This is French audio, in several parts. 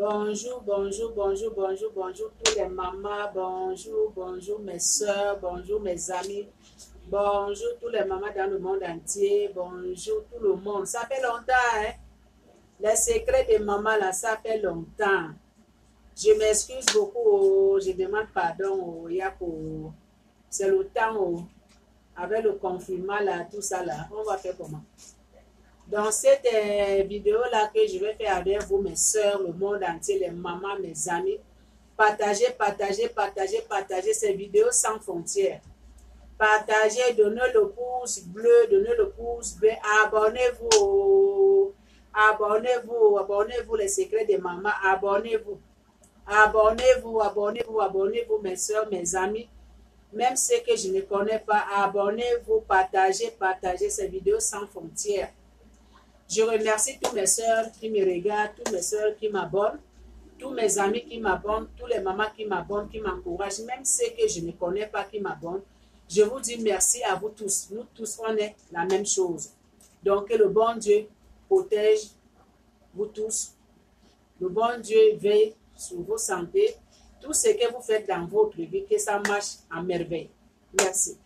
Bonjour, bonjour, bonjour, bonjour, bonjour tous les mamans, bonjour, bonjour mes soeurs, bonjour mes amis, bonjour tous les mamans dans le monde entier, bonjour tout le monde. Ça fait longtemps, hein? Les secrets des mamans, là, ça fait longtemps. Je m'excuse beaucoup, je demande pardon, Yako. C'est le temps, avec le confinement, là, tout ça, là, on va faire comment? Dans cette vidéo-là que je vais faire avec vous, mes soeurs, le monde entier, les mamans, mes amis, partagez, partagez, partagez, partagez ces vidéos sans frontières. Partagez, donnez le pouce bleu, donnez le pouce bleu, abonnez-vous, abonnez-vous, abonnez-vous les secrets des mamans, abonnez-vous, abonnez-vous, abonnez-vous, abonnez-vous mes soeurs, mes amis, même ceux que je ne connais pas, abonnez-vous, partagez, partagez ces vidéos sans frontières. Je remercie tous mes soeurs qui me regardent, tous mes soeurs qui m'abonnent, tous mes amis qui m'abonnent, tous les mamans qui m'abonnent, qui m'encouragent, même ceux que je ne connais pas qui m'abonnent. Je vous dis merci à vous tous. Nous tous, on est la même chose. Donc, que le bon Dieu protège vous tous. Le bon Dieu veille sur vos santé. Tout ce que vous faites dans votre vie, que ça marche à merveille. Merci.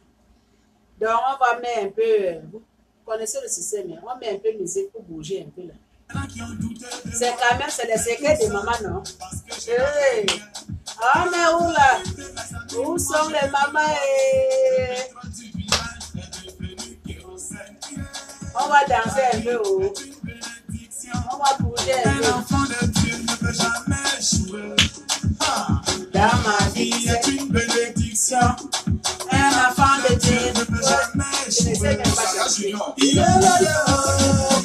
Donc, on va mettre un peu... Vous connaissez le système, hein? On met un peu de musique pour bouger un peu là. C'est quand même, c'est les secrets de maman, non? Hey. Ah, mais où là? Où sont les mamans? On va danser un peu, oh. On va bouger un peu. Dans ma vie, c'est une bénédiction. Un enfant de Dieu ne peut jamais échouer.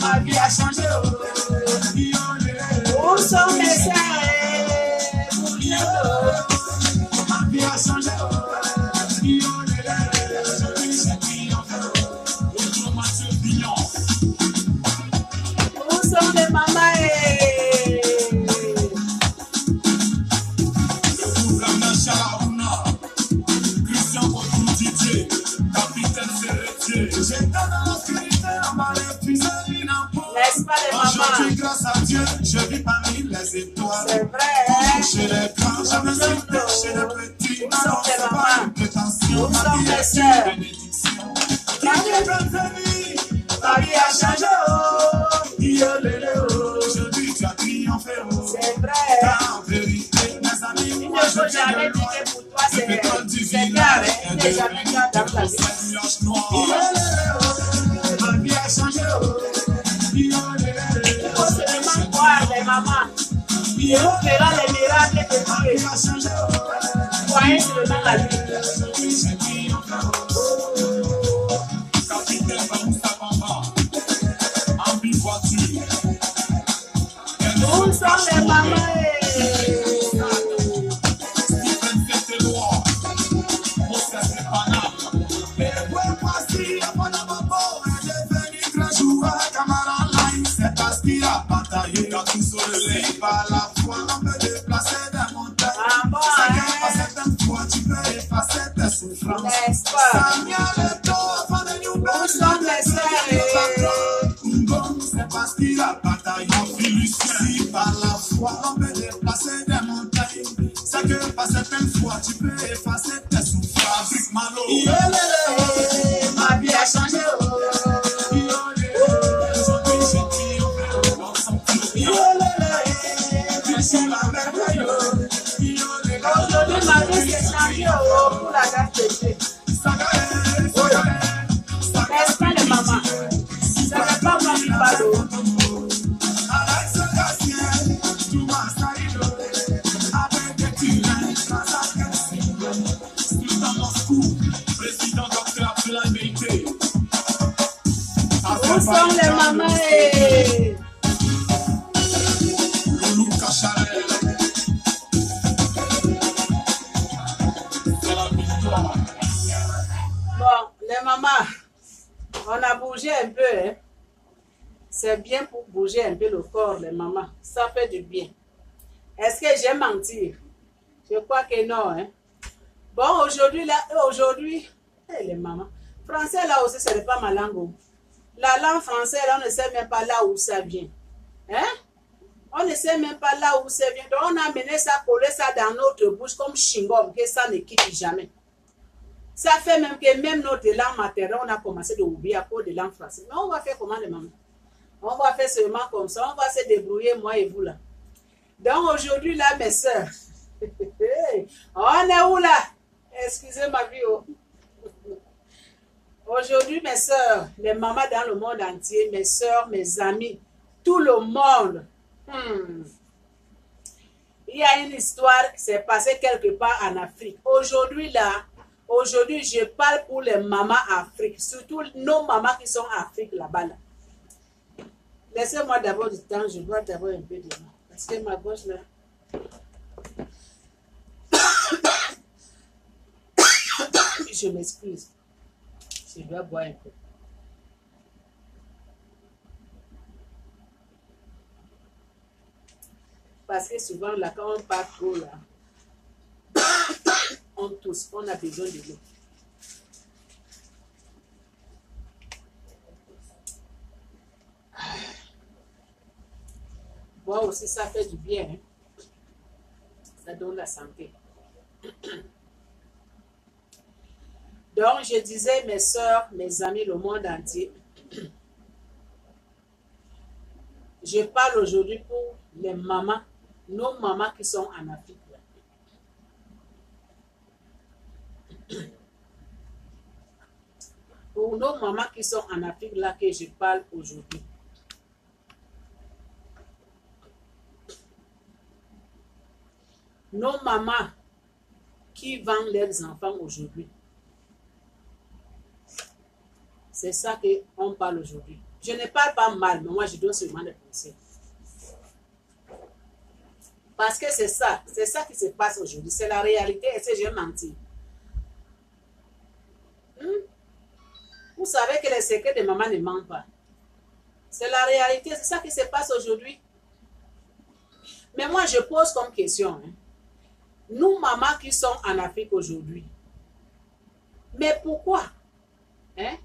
Ma vie a changé. Où sont mes sœurs? Ma vie a changé. Où sont les mamans? N'est-ce pas les mamans? Aujourd'hui, grâce à Dieu, je vis parmi les étoiles. C'est vrai. Chez les grands, je me suis chez les petits. Où sont les mamans? Où sont mes soeurs? Ma vie a changé. Aujourd'hui, tu as triomphé. C'est vrai. En vérité, mes amis, il ne faut jamais dire que pour toi c'est grave. Il n'est jamais grave dans ta vie. Ma vie a changé. Il faut seulement croire les mamans. Et on verra les miracles de Dieu. Croyez seulement la vie. Où sont les mamans? Par la foi, on peut déplacer des montagnes. Certaines fois, tu peux effacer tes souffrances. Où sont les sœurs? C'est parce qu'il a bataillé si par la foi, on peut déplacer des montagnes. C'est que par certaines fois, tu peux effacer tes souffrances. Ma vie a changé. Aujourd'hui, ma vie s'est changée pour la grâce de Dieu. N'est-ce pas les mamans? Ce n'est pas moi qui parle. Où sont les mamans? Maman, on a bougé un peu, hein? C'est bien pour bouger un peu le corps, les mamans. Ça fait du bien. Est-ce que j'ai menti? Je crois que non, hein? Bon, aujourd'hui, les mamans. Français, là aussi, ce n'est pas ma langue. La langue française, là, on ne sait même pas là où ça vient. Hein? On ne sait même pas là où ça vient. Donc, on a amené ça, collé ça dans notre bouche comme chewing-gum, que ça ne quitte jamais. Ça fait même que même notre langue maternelle, on a commencé de oublier à cause de langue française. Mais on va faire comment les mamans? On va faire seulement comme ça. On va se débrouiller, moi et vous là. Donc aujourd'hui, là, mes soeurs, on est où là? Excusez ma vie. Oh. Aujourd'hui, mes soeurs, les mamans dans le monde entier, mes soeurs, mes amis, tout le monde. Il y a une histoire qui s'est passée quelque part en Afrique. Aujourd'hui, là, aujourd'hui, je parle pour les mamans Afrique, surtout nos mamans qui sont en Afrique là-bas. Là. Laissez-moi d'abord du temps, je dois d'abord un peu de temps. Parce que ma gauche là. Je m'excuse. Je dois boire un peu. Parce que souvent là, quand on part trop là, on tousse, on a besoin de l'eau. Boire aussi, ça fait du bien. Hein? Ça donne la santé. Donc, je disais, mes soeurs, mes amis, le monde entier, je parle aujourd'hui pour les mamans, nos mamans qui sont en Afrique. Pour nos mamans qui sont en Afrique, là, que je parle aujourd'hui. Nos mamans qui vendent leurs enfants aujourd'hui. C'est ça qu'on parle aujourd'hui. Je ne parle pas mal, mais moi je dois seulement le penser. Parce que c'est ça qui se passe aujourd'hui. C'est la réalité. Est-ce que j'ai menti? Vous savez que les secrets de maman ne mentent pas. C'est la réalité. C'est ça qui se passe aujourd'hui. Mais moi je pose comme question. Hein. Nous, mamans qui sont en Afrique aujourd'hui. Mais pourquoi? Hein?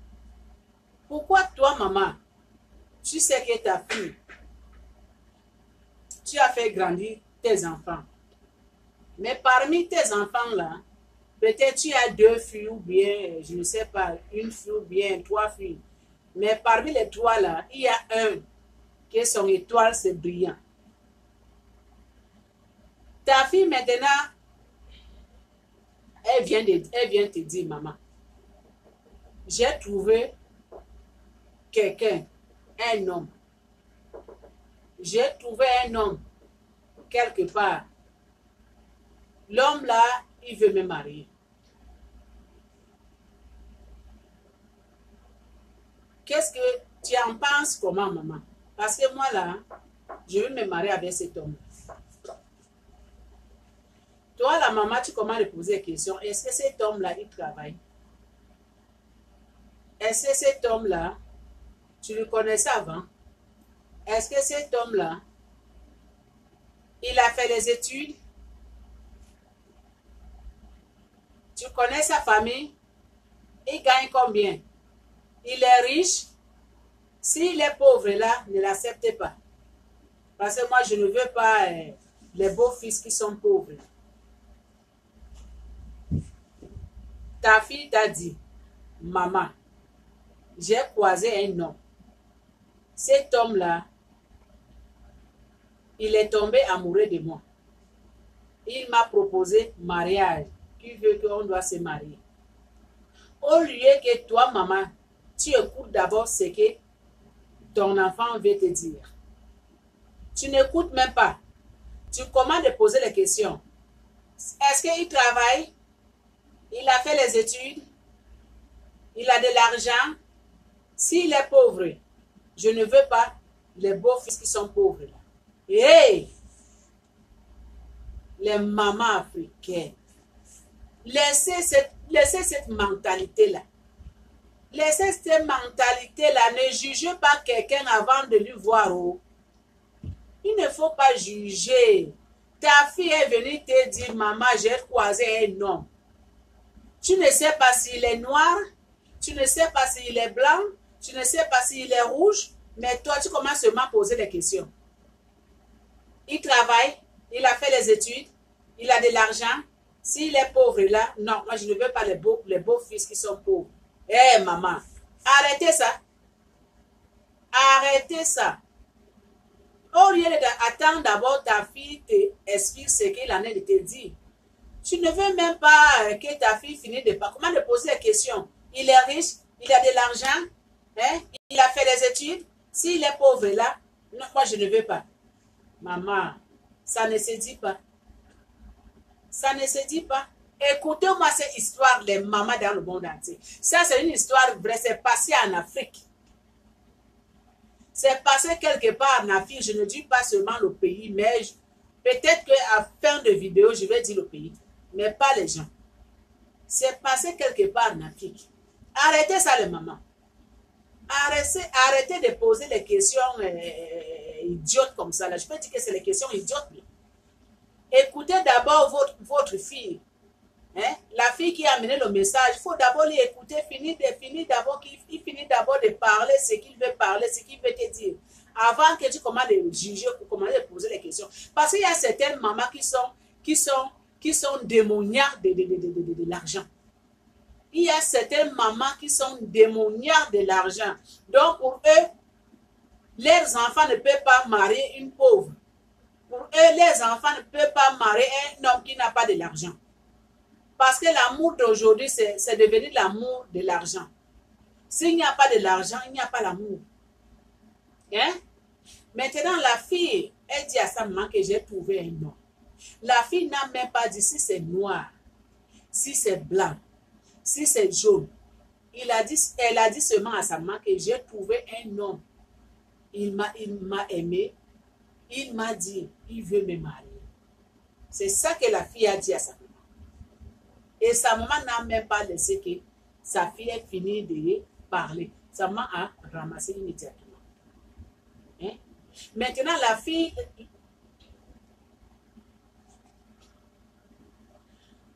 Pourquoi toi, maman, tu sais que ta fille, tu as fait grandir tes enfants. Mais parmi tes enfants-là, peut-être tu as 2 filles ou bien, je ne sais pas, 1 fille ou bien 3 filles. Mais parmi les 3 là, il y a un qui son étoile, c'est brillant. Ta fille maintenant, elle vient te dire, maman, j'ai trouvé quelqu'un, un homme. J'ai trouvé un homme quelque part. L'homme là, il veut me marier. Qu'est-ce que tu en penses comment, maman? Parce que moi là, je veux me marier avec cet homme. Toi, la maman, tu commences à poser la question, est-ce que cet homme-là, il travaille? Est-ce que cet homme-là, tu le connaissais avant? Est-ce que cet homme-là, il a fait les études? Tu connais sa famille? Il gagne combien? Il est riche? S'il est pauvre là, ne l'acceptez pas. Parce que moi, je ne veux pas les beaux-fils qui sont pauvres. Ta fille t'a dit, maman, j'ai croisé un homme. Cet homme-là, il est tombé amoureux de moi. Il m'a proposé mariage. Qui veut qu'on doit se marier? Au lieu que toi, maman, tu écoutes d'abord ce que ton enfant veut te dire. Tu n'écoutes même pas. Tu commences à poser les questions. Est-ce qu'il travaille? Il a fait les études? Il a de l'argent? S'il est pauvre, je ne veux pas les beaux-fils qui sont pauvres. Hey! Les mamans africaines, laissez cette mentalité-là. Laissez cette mentalité-là. Ne jugez pas quelqu'un avant de lui voir. Oh. Il ne faut pas juger. Ta fille est venue te dire, maman, j'ai croisé un homme. Tu ne sais pas s'il est noir, tu ne sais pas s'il est blanc, tu ne sais pas s'il est rouge, mais toi, tu commences seulement à poser des questions. il travaille, il a fait les études, il a de l'argent. S'il est pauvre là, non, moi je ne veux pas les beaux fils qui sont pauvres. Eh maman, arrêtez ça. Arrêtez ça. Au lieu d'attendre d'abord ta fille t'explique ce qu'il en est de te dire. Tu ne veux même pas que ta fille finisse de pas. Comment de poser la question? Il est riche, il a de l'argent, hein? Il a fait des études. S'il est pauvre là, non, moi je ne veux pas. Maman, ça ne se dit pas. Ça ne se dit pas. Écoutez-moi cette histoire des mamans dans le monde entier. Ça, c'est une histoire vraie. C'est passé en Afrique. C'est passé quelque part en Afrique. Je ne dis pas seulement le pays, mais peut-être qu'à fin de vidéo, je vais dire le pays. Mais pas les gens. C'est passé quelque part en Afrique. Arrêtez ça, les mamans. Arrêtez de poser les questions idiotes comme ça. Là. Je peux dire que c'est les questions idiotes. Écoutez d'abord votre fille. Hein? La fille qui a amené le message, il faut d'abord l'écouter, finir d'abord de parler ce qu'il veut parler, ce qu'il veut te dire. Avant que tu commences à juger, commences à poser les questions. Parce qu'il y a certaines mamans qui sont démoniaques de l'argent. Il y a certaines mamans qui sont démoniaques de l'argent. Donc pour eux, leurs enfants ne peuvent pas marier une pauvre. Pour eux, les enfants ne peuvent pas marier un homme qui n'a pas de l'argent. Parce que l'amour d'aujourd'hui, c'est devenu l'amour de l'argent. S'il n'y a pas de l'argent, il n'y a pas l'amour. Hein? Maintenant, la fille, elle dit à sa maman que j'ai trouvé un homme. La fille n'a même pas dit si c'est noir, si c'est blanc, si c'est jaune. Elle a dit seulement à sa maman que j'ai trouvé un homme. Il m'a aimé. Il m'a dit, il veut me marier. C'est ça que la fille a dit à sa maman. Et sa maman n'a même pas laissé que sa fille ait fini de parler. Sa maman a ramassé immédiatement. Hein? Maintenant, la fille...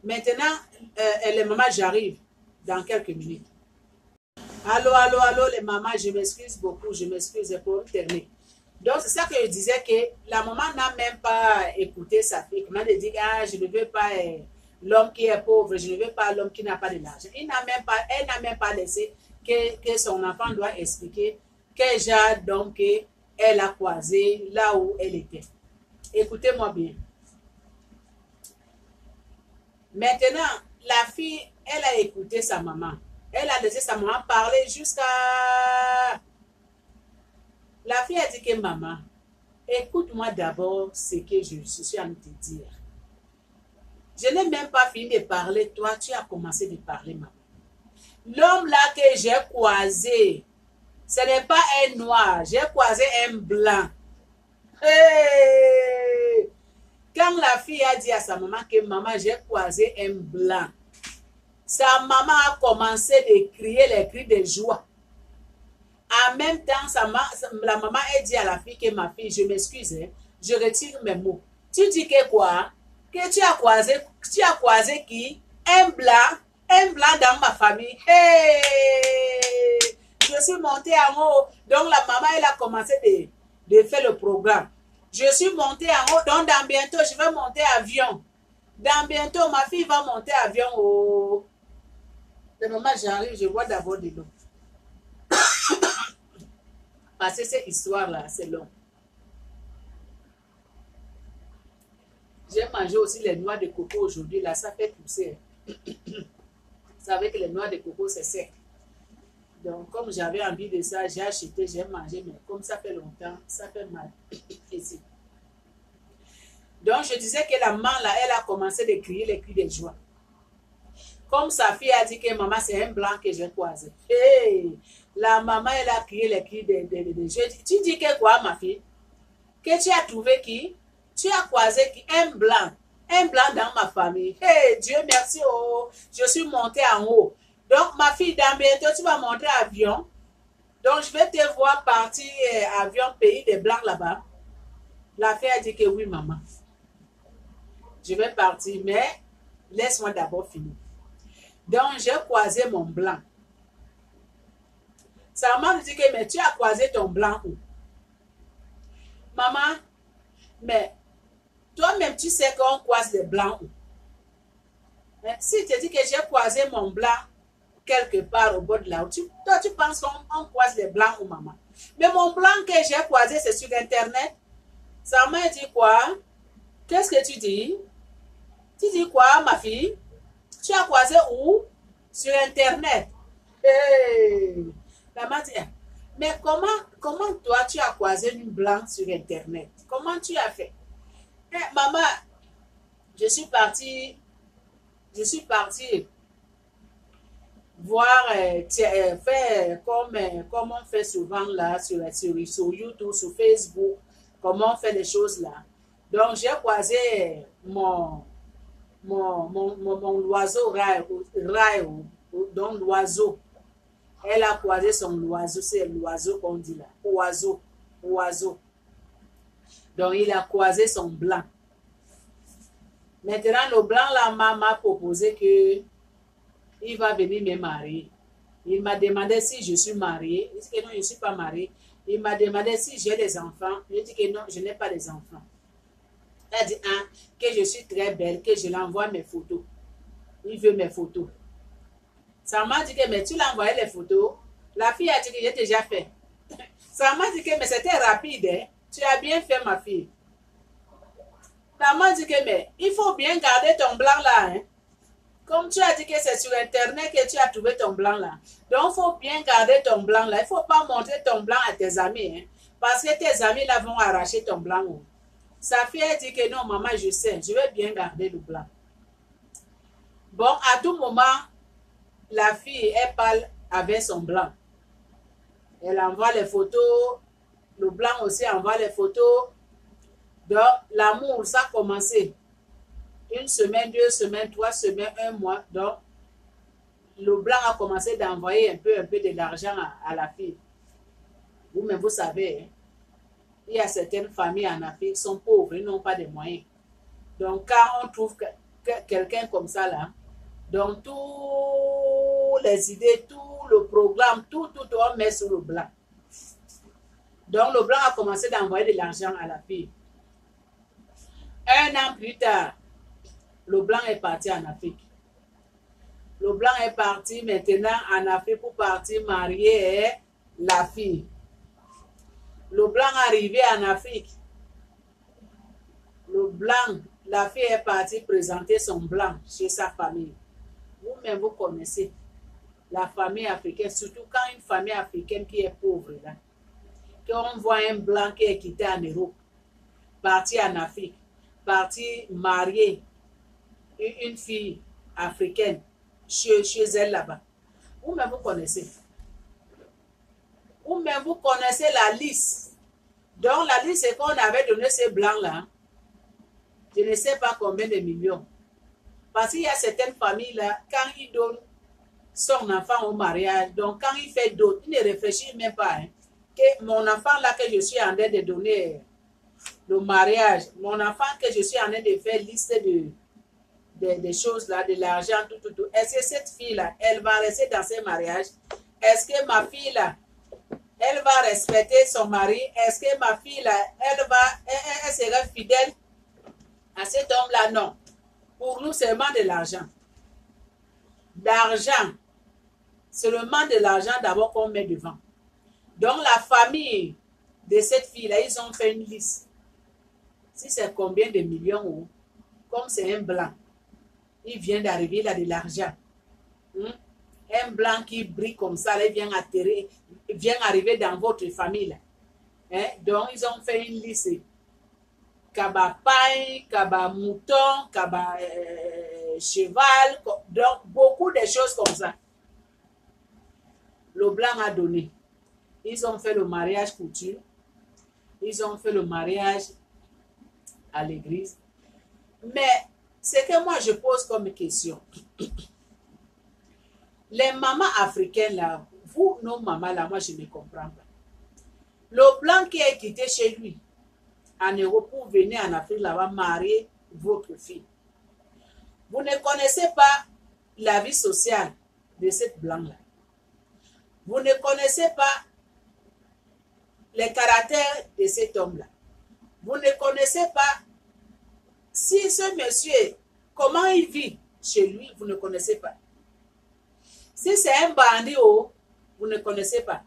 Maintenant, les mamans, j'arrive dans quelques minutes. Allô, les mamans, je m'excuse beaucoup, je m'excuse pour terminer. Donc, c'est ça que je disais que la maman n'a même pas écouté sa fille. Comment elle dit, ah, je ne veux pas l'homme qui est pauvre, je ne veux pas l'homme qui n'a pas de l'argent. Elle n'a même pas laissé que son enfant doit expliquer quel genre d'homme qu'elle a croisé là où elle était. Écoutez-moi bien. Maintenant, la fille, elle a écouté sa maman. Elle a laissé sa maman parler jusqu'à... La fille a dit que maman, écoute-moi d'abord ce que je suis en train de te dire. Je n'ai même pas fini de parler, toi, tu as commencé de parler, maman. L'homme là que j'ai croisé, ce n'est pas un noir, j'ai croisé un blanc. Hey! Quand la fille a dit à sa maman que maman, j'ai croisé un blanc, sa maman a commencé de crier les cris de joie. En même temps, la maman a dit à la fille que ma fille, je m'excuse, hein, je retire mes mots. Tu dis que quoi? Que tu as croisé qui? Un blanc dans ma famille. Hey! Je suis montée en haut. Donc la maman, elle a commencé de faire le programme. Je suis montée en haut. Donc dans bientôt, je vais monter avion. Dans bientôt, ma fille va monter avion. Oh. Le moment j'arrive, je bois d'abord de l'eau. Parce que cette histoire-là, c'est long. J'ai mangé aussi les noix de coco aujourd'hui. Là, ça fait pousser. Vous savez que les noix de coco, c'est sec. Donc, comme j'avais envie de ça, j'ai acheté, j'ai mangé. Mais comme ça fait longtemps, ça fait mal ici. Donc, je disais que la maman, là, elle a commencé de crier les cris de joie. Comme sa fille a dit que maman, c'est un blanc que j'ai croisé. Hey! La maman, elle a crié les cris de joie. Tu dis que quoi, ma fille? Que tu as trouvé qui? Tu as croisé qui? Un blanc dans ma famille. Hey, Dieu merci, oh, je suis montée en haut. Donc, ma fille, dans bientôt, tu vas monter avion. Donc, je vais te voir partir avion pays des blancs là-bas. La fille a dit que oui, maman. Je vais partir, mais laisse-moi d'abord finir. Donc, j'ai croisé mon blanc. Sa maman me dit que, mais tu as croisé ton blanc où? Maman, mais Toi-même, tu sais qu'on croise les blancs où? Hein? Si tu dis que j'ai croisé mon blanc quelque part au bord de la route, toi, tu penses qu'on croise les blancs où, maman? Mais mon blanc que j'ai croisé, c'est sur Internet. Ça m'a dit quoi? Qu'est-ce que tu dis? Tu dis quoi, ma fille? Tu as croisé où? Sur Internet. Hey! Maman dit, mais comment toi, tu as croisé une blanche sur Internet? Comment tu as fait? Eh, maman, je suis partie voir, faire comme on fait souvent là sur YouTube, sur Facebook, comment on fait les choses là. Donc, j'ai croisé mon oiseau donc l'oiseau. Elle a croisé son oiseau, c'est l'oiseau qu'on dit là. Oiseau. Donc, il a croisé son blanc. Maintenant, le blanc là m'a proposé que il va venir me marier. Il m'a demandé si je suis mariée. Il dit que non, je ne suis pas mariée. Il m'a demandé si j'ai des enfants. Je dis que non, je n'ai pas des enfants. Elle dit que je suis très belle, que je l'envoie mes photos. Il veut mes photos. Ça m'a dit que mais tu l'as envoyé les photos. La fille a dit que j'ai déjà fait. Ça m'a dit que mais c'était rapide. Hein? Tu as bien fait, ma fille. Ça m'a dit que mais il faut bien garder ton blanc là. Hein? Comme tu as dit que c'est sur Internet que tu as trouvé ton blanc là. Donc, il faut bien garder ton blanc là. Il ne faut pas montrer ton blanc à tes amis. Hein? Parce que tes amis là vont arracher ton blanc. Hein? Sa fille a dit que non, maman, je sais. Je vais bien garder le blanc. Bon, à tout moment, la fille, elle parle avec son blanc. Elle envoie les photos. Le blanc aussi envoie les photos. Donc, l'amour, ça a commencé. 1 semaine, 2 semaines, 3 semaines, 1 mois. Donc, le blanc a commencé d'envoyer un peu de l'argent à la fille. Vous-même, vous savez, hein, il y a certaines familles en Afrique qui sont pauvres, ils n'ont pas de moyens. Donc, quand on trouve quelqu'un comme ça, là, donc toutes les idées, tout le programme, tout, on met sur le blanc. Donc, le blanc a commencé d'envoyer de l'argent à la fille. 1 an plus tard, le blanc est parti en Afrique. Le blanc est parti maintenant en Afrique pour partir marier la fille. Le blanc est arrivé en Afrique. Le blanc, la fille est partie présenter son blanc chez sa famille. Vous-même, vous connaissez la famille africaine, surtout quand une famille africaine qui est pauvre, là, quand on voit un blanc qui est quitté en Europe, parti en Afrique, parti marier une fille africaine chez elle là-bas. Vous-même, vous connaissez. Vous-même, vous connaissez la liste. Donc, la liste, c'est qu'on avait donné ces blancs-là. Je ne sais pas combien de millions. Parce qu'il y a certaines familles-là, quand ils donnent son enfant au mariage, donc quand il fait d'autres, il ne réfléchit même pas. Hein, que mon enfant là que je suis en train de donner le mariage, mon enfant que je suis en train de faire liste des choses là, de l'argent, tout. Est-ce que cette fille-là, elle va rester dans ce mariage? Est-ce que ma fille là, elle va respecter son mari? Est-ce que ma fille là, elle sera fidèle à cet homme-là? Non. Pour nous, c'est seulement de l'argent. D'argent. Seulement de l'argent d'abord qu'on met devant. Donc, la famille de cette fille-là, ils ont fait une liste. Si c'est combien de millions, comme c'est un blanc, il vient d'arriver là de l'argent. Un blanc qui brille comme ça, là, il vient arriver dans votre famille. Là. Hein? Donc, ils ont fait une liste. Kaba paille, kaba mouton, kaba cheval, donc beaucoup de choses comme ça. Le blanc a donné. Ils ont fait le mariage coutume. Ils ont fait le mariage à l'église. Mais ce que moi je pose comme question, les mamans africaines là, vous, nos mamans là, moi je ne comprends pas. Le blanc qui est quitté chez lui, en Europe, pour venir en Afrique là-bas marier votre fille. Vous ne connaissez pas la vie sociale de cette blanc-là. Vous ne connaissez pas les caractères de cet homme-là. Vous ne connaissez pas Si ce monsieur, comment il vit chez lui, vous ne connaissez pas. Si c'est un bandit, oh, vous ne connaissez pas.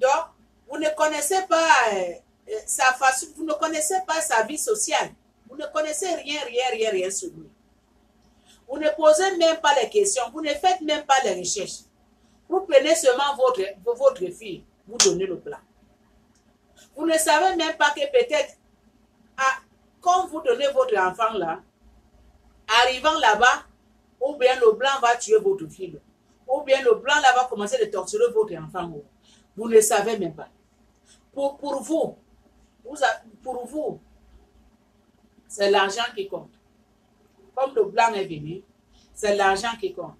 Donc, vous ne connaissez pas sa façon, vous ne connaissez pas sa vie sociale. Vous ne connaissez rien sur lui. Vous ne posez même pas les questions, vous ne faites même pas les recherches. Vous prenez seulement votre fille, vous donnez le plan. Vous ne savez même pas que peut-être, quand vous donnez votre enfant là, arrivant là-bas, ou bien le blanc va tuer votre fille, ou bien le blanc là va commencer de torturer votre enfant. Vous ne savez même pas. Pour vous, c'est l'argent qui compte. Comme le blanc est venu, c'est l'argent qui compte.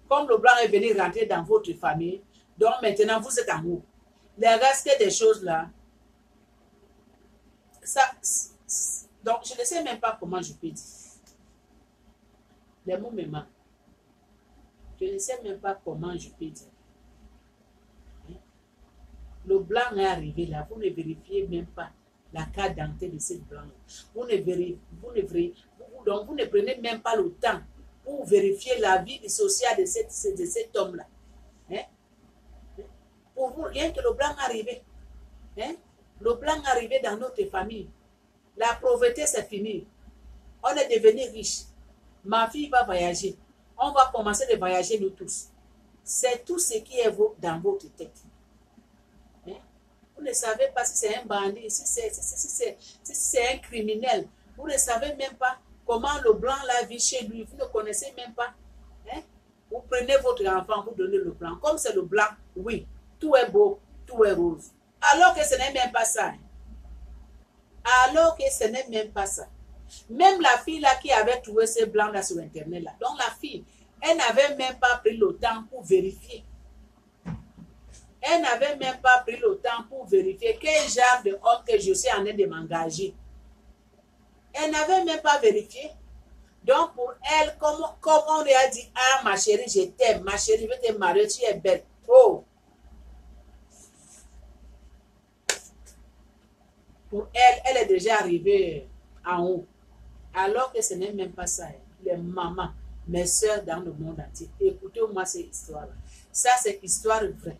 Comme le blanc est venu rentrer dans votre famille, donc maintenant vous êtes en haut. Les restes des choses là, donc je ne sais même pas comment je peux dire. Les mots me manquent. Je ne sais même pas comment je peux dire. Le blanc est arrivé là, vous ne vérifiez même pas la carte d'identité de cette blanc. Vous ne prenez même pas le temps pour vérifier la vie sociale de cet homme-là. Hein? Pour vous, rien que le blanc est arrivé. Hein? Le blanc est arrivé dans notre famille. La pauvreté, c'est fini. On est devenu riche. Ma fille va voyager. On va commencer de voyager nous tous. C'est tout ce qui est dans votre tête. Hein? Vous ne savez pas si c'est un bandit, si c'est un criminel. Vous ne savez même pas comment le blanc la vit chez lui. Vous ne connaissez même pas. Hein? Vous prenez votre enfant, vous donnez le blanc. Comme c'est le blanc, oui, tout est beau, tout est rose. Alors que ce n'est même pas ça. Alors que ce n'est même pas ça. Même la fille là qui avait trouvé ce blanc là sur internet là. Donc la fille, elle n'avait même pas pris le temps pour vérifier. Elle n'avait même pas pris le temps pour vérifier quel genre de homme que je suis en train de m'engager. Elle n'avait même pas vérifié. Donc pour elle, comme on lui a dit, ah ma chérie, je t'aime, ma chérie, je vais te marier, tu es belle. Oh! Pour elle, elle est déjà arrivée en haut. Alors que ce n'est même pas ça. Les mamans, mes soeurs dans le monde entier, écoutez-moi cette histoire-là. Ça, c'est histoire vraie.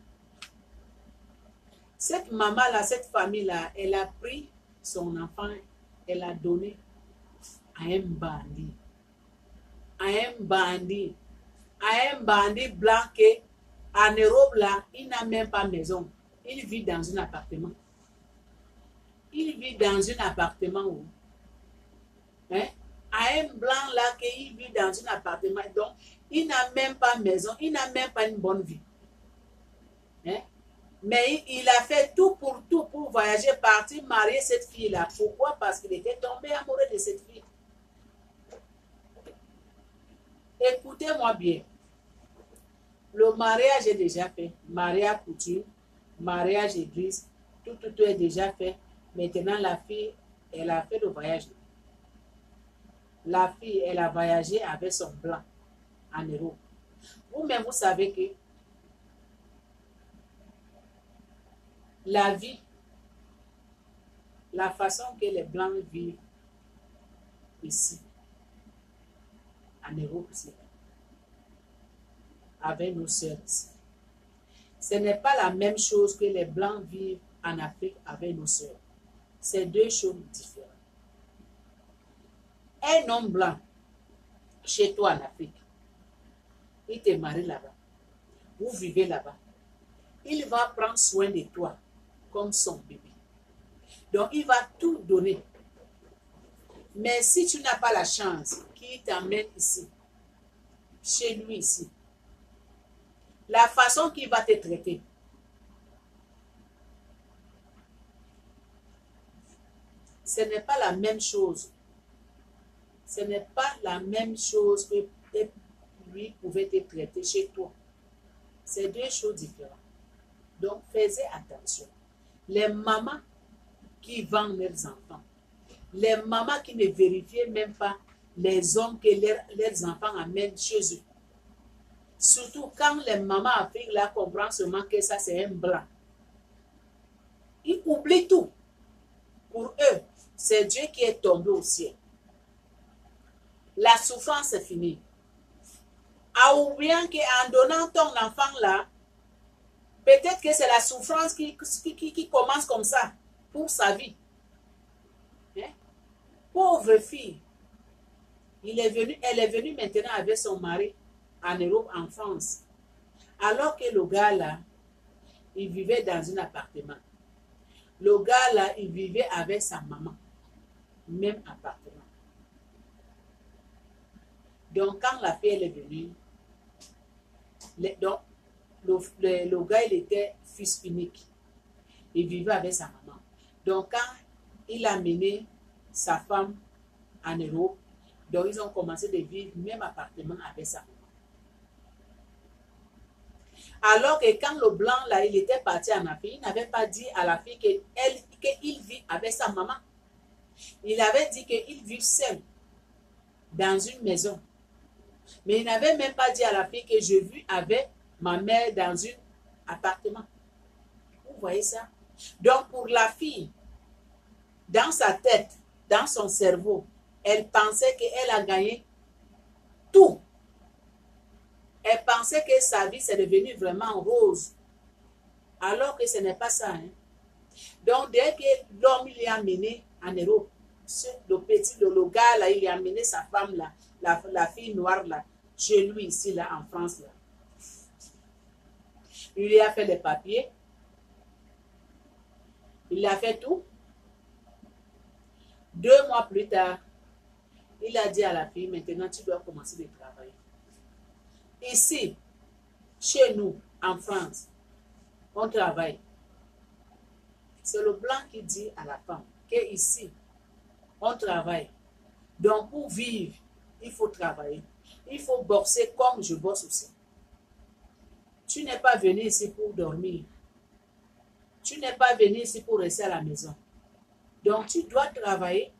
Cette maman-là, cette famille-là, elle a pris son enfant, elle a donné à un bandit. À un bandit. À un bandit blanc qui, en Europe, là, il n'a même pas maison. Il vit dans un appartement. Il vit dans un appartement où, hein, à un blanc là qui vit dans un appartement, donc il n'a même pas maison, il n'a même pas une bonne vie. Hein? Mais il a fait tout pour voyager, partir, marier cette fille-là. Pourquoi? Parce qu'il était tombé amoureux de cette fille. Écoutez-moi bien. Le mariage est déjà fait. Mariage coutume, mariage église, tout est déjà fait. Maintenant, la fille, elle a fait le voyage. La fille, elle a voyagé avec son blanc en Europe. Vous-même, vous savez que la vie, la façon que les blancs vivent ici, en Europe, ici, avec nos sœurs ici, ce n'est pas la même chose que les blancs vivent en Afrique avec nos sœurs. C'est deux choses différentes. Un homme blanc, chez toi en Afrique, il te marie là-bas. Vous vivez là-bas. Il va prendre soin de toi comme son bébé. Donc, il va tout donner. Mais si tu n'as pas la chance qu'il t'emmène ici, chez lui ici, la façon qu'il va te traiter, ce n'est pas la même chose. Ce n'est pas la même chose que lui pouvait te traiter chez toi. C'est deux choses différentes. Donc, faites attention. Les mamans qui vendent leurs enfants, les mamans qui ne vérifient même pas les hommes que leurs enfants amènent chez eux. Surtout quand les mamans africaines là comprennent seulement que ça c'est un blanc. Ils oublient tout. Pour eux, c'est Dieu qui est tombé au ciel. La souffrance est finie. Ou bien qu'en donnant ton enfant là, peut-être que c'est la souffrance qui commence comme ça pour sa vie. Hein? Pauvre fille. Elle est venue maintenant avec son mari en Europe, en France. Alors que le gars là, il vivait dans un appartement. Le gars là, il vivait avec sa maman. Même appartement. Donc quand la fille elle est venue, donc le gars il était fils unique. Il vivait avec sa maman. Donc quand il a mené sa femme en Europe, donc ils ont commencé de vivre même appartement avec sa maman. Alors que quand le blanc là, il était parti en Afrique, il n'avait pas dit à la fille qu'il vit avec sa maman. Il avait dit qu'il vit seul dans une maison. Mais il n'avait même pas dit à la fille que je vis avec ma mère dans un appartement. Vous voyez ça? Donc pour la fille, dans sa tête, dans son cerveau, elle pensait qu'elle a gagné tout. Elle pensait que sa vie c'est devenu vraiment rose. Alors que ce n'est pas ça. Hein? Donc dès que l'homme il est amené en Europe, le petit, le gars là, il a amené sa femme là, la fille noire là, chez lui ici là, en France là. Il lui a fait les papiers. Il a fait tout. 2 mois plus tard, il a dit à la fille, maintenant tu dois commencer de travailler. Ici, chez nous, en France, on travaille. C'est le blanc qui dit à la femme qu'ici, on travaille. Donc pour vivre, il faut travailler. Il faut bosser comme je bosse aussi. Tu n'es pas venu ici pour dormir. Tu n'es pas venu ici pour rester à la maison. Donc tu dois travailler.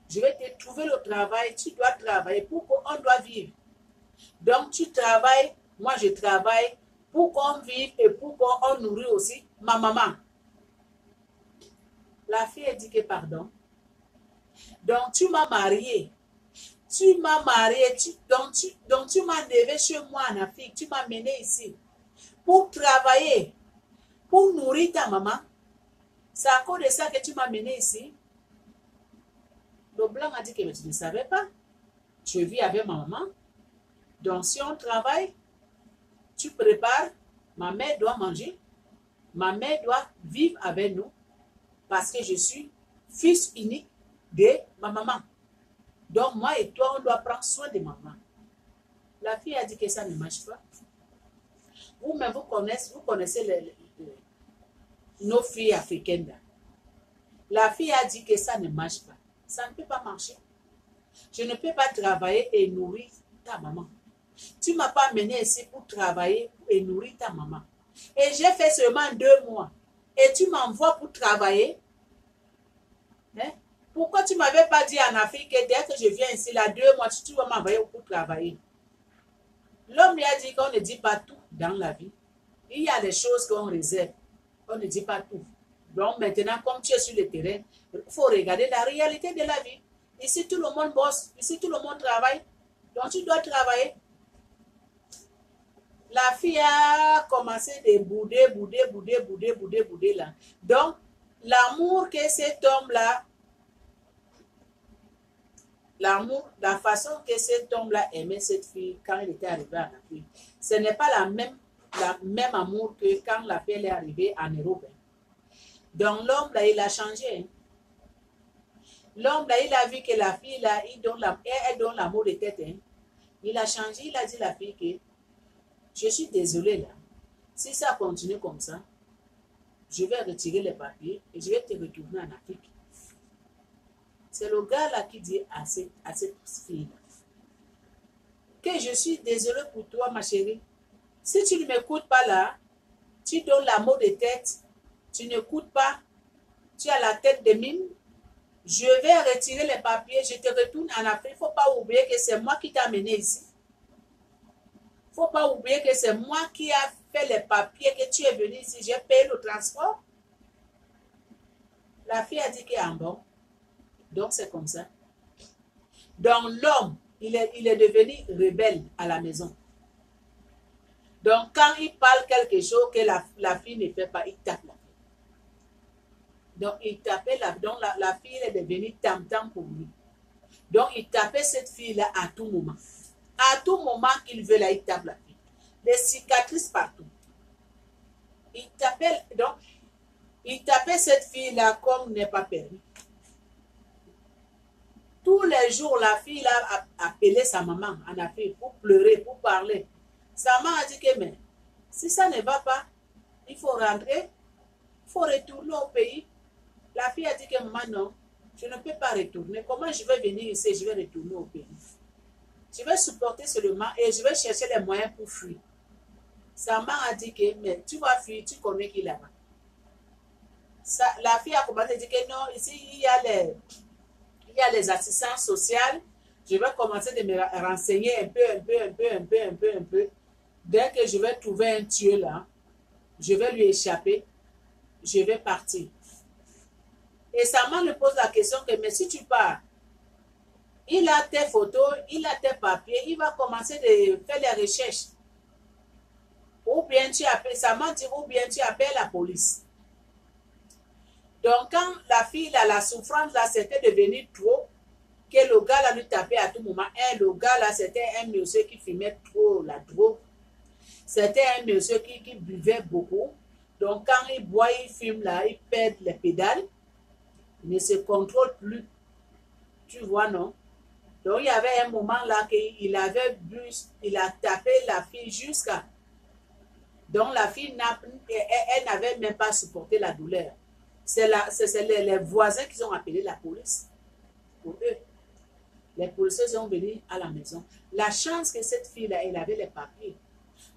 Je vais te trouver le travail. Tu dois travailler pour qu'on doit vivre. Donc tu travailles, moi je travaille pour qu'on vive et pour qu'on nourrit aussi ma maman. La fille a dit que pardon. Donc tu m'as marié. Tu m'as marié. Donc tu m'as levé chez moi en Afrique. Tu m'as mené ici pour travailler, pour nourrir ta maman. C'est à cause de ça que tu m'as mené ici. Le blanc a dit que mais tu ne savais pas. Je vis avec ma maman. Donc si on travaille, tu prépares, ma mère doit manger, ma mère doit vivre avec nous parce que je suis fils unique de ma maman. Donc moi et toi, on doit prendre soin de maman. La fille a dit que ça ne marche pas. Vous-même, vous connaissez nos filles africaines là. La fille a dit que ça ne marche pas. Ça ne peut pas marcher. Je ne peux pas travailler et nourrir ta maman. Tu ne m'as pas amené ici pour travailler et nourrir ta maman. Et j'ai fait seulement 2 mois. Et tu m'envoies pour travailler. Hein? Pourquoi tu ne m'avais pas dit en Afrique que dès que je viens ici, là, 2 mois, tu vas m'envoyer pour travailler? L'homme lui a dit qu'on ne dit pas tout dans la vie. Il y a des choses qu'on réserve. On ne dit pas tout. Donc maintenant, comme tu es sur le terrain, il faut regarder la réalité de la vie. Ici, tout le monde bosse. Ici, tout le monde travaille. Donc tu dois travailler. La fille a commencé de bouder là. Donc, l'amour que cet homme-là, la façon que cet homme-là aimait cette fille quand il était arrivé en Afrique, ce n'est pas la même amour que quand la fille est arrivée en Europe. Donc, l'homme là, il a changé. L'homme là, il a vu que la fille là, elle donne l'amour de tête. Il a changé, il a dit à la fille que je suis désolé là. Si ça continue comme ça, je vais retirer les papiers et je vais te retourner en Afrique. C'est le gars là qui dit à cette fille là que je suis désolé pour toi ma chérie. Si tu ne m'écoutes pas là, tu donnes l'amour de tête, tu n'écoutes pas, tu as la tête de mine, je vais retirer les papiers, je te retourne en Afrique. Il ne faut pas oublier que c'est moi qui t'ai amené ici. Il ne faut pas oublier que c'est moi qui ai fait les papiers, que tu es venu ici. J'ai payé le transport. La fille a dit que bon. Donc, c'est comme ça. Donc, l'homme, il est devenu rebelle à la maison. Donc, quand il parle quelque chose que la fille ne fait pas, il tape la fille. Donc, il tapait donc la fille est devenue tam-tam pour lui. Donc, il tapait cette fille-là à tout moment. À tout moment qu'il veut, là, il tape la fille. Des cicatrices partout. Il tapait cette fille-là comme n'est pas permis. Tous les jours, la fille là, a appelé sa maman en Afrique pour pleurer, pour parler. Sa maman a dit que, mais si ça ne va pas, il faut rentrer, il faut retourner au pays. La fille a dit que, maman, non, je ne peux pas retourner. Comment je vais venir ici, je vais retourner au pays? Je vais supporter seulement et je vais chercher les moyens pour fuir. Sa maman a dit que, mais tu vas fuir, tu connais qui là-bas. La fille a commencé à dire que non, ici, il y a les assistants sociaux. Je vais commencer de me renseigner un peu. Dès que je vais trouver un tueur là, je vais lui échapper. Je vais partir. Et sa maman lui pose la question que, mais si tu pars, il a tes photos, il a tes papiers, il va commencer de faire les recherches. Ou bien tu appelles, sa maman dit, ou bien tu appelles la police. Donc, quand la fille, là, la souffrance, là, c'était devenu trop, que le gars, là, lui tapait à tout moment. Et le gars, là, c'était un monsieur qui fumait trop la drogue. C'était un monsieur qui buvait beaucoup. Donc, quand il boit, il fume, là, il perd les pédales. Il ne se contrôle plus. Tu vois, non? Donc, il y avait un moment, là, qu'il avait bu, il a tapé la fille jusqu'à... Donc, la fille, elle n'avait même pas supporté la douleur. C'est les voisins qui ont appelé la police pour eux. Les policiers sont venus à la maison. La chance que cette fille-là, elle avait les papiers.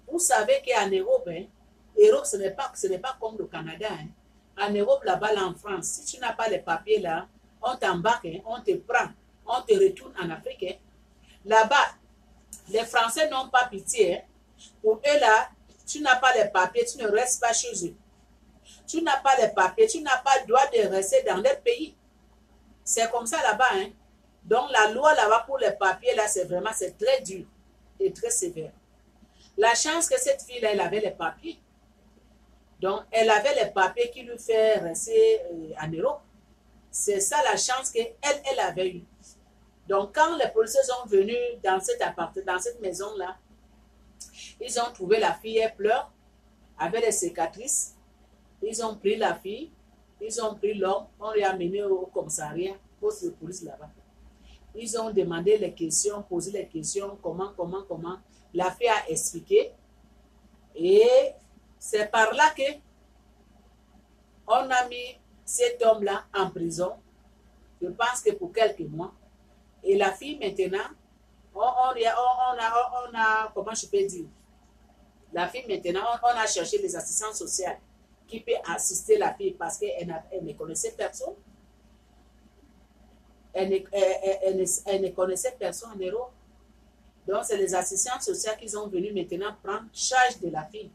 Vous savez qu'en Europe, Europe, ce n'est pas comme le Canada. En Europe, là-bas, là, en France, si tu n'as pas les papiers là, on t'embarque, on te prend, on te retourne en Afrique. Là-bas, les Français n'ont pas pitié. Pour eux, là, tu n'as pas les papiers, tu ne restes pas chez eux. Tu n'as pas les papiers, tu n'as pas le droit de rester dans leur pays. C'est comme ça là-bas. Hein? Donc, la loi là-bas pour les papiers, là, c'est très dur et très sévère. La chance que cette fille-là, elle avait les papiers. Donc, elle avait les papiers qui lui fait rester en Europe. C'est ça la chance qu'elle avait eue. Donc, quand les policiers sont venus dans cet appartement, dans cette maison-là, ils ont trouvé la fille, elle pleure, avec des cicatrices. Ils ont pris la fille, ils ont pris l'homme, on l'a amené au commissariat, poste de police là-bas. Ils ont demandé les questions, posé les questions, comment. La fille a expliqué. Et c'est par là que on a mis cet homme-là en prison. Je pense que pour quelques mois. Et la fille maintenant, on a, comment je peux dire, la fille maintenant, on a cherché les assistants sociaux qui peut assister la fille parce qu'elle ne connaissait personne. Elle ne connaissait personne en Europe. Donc, c'est les assistants sociaux qui sont venus maintenant prendre charge de la fille.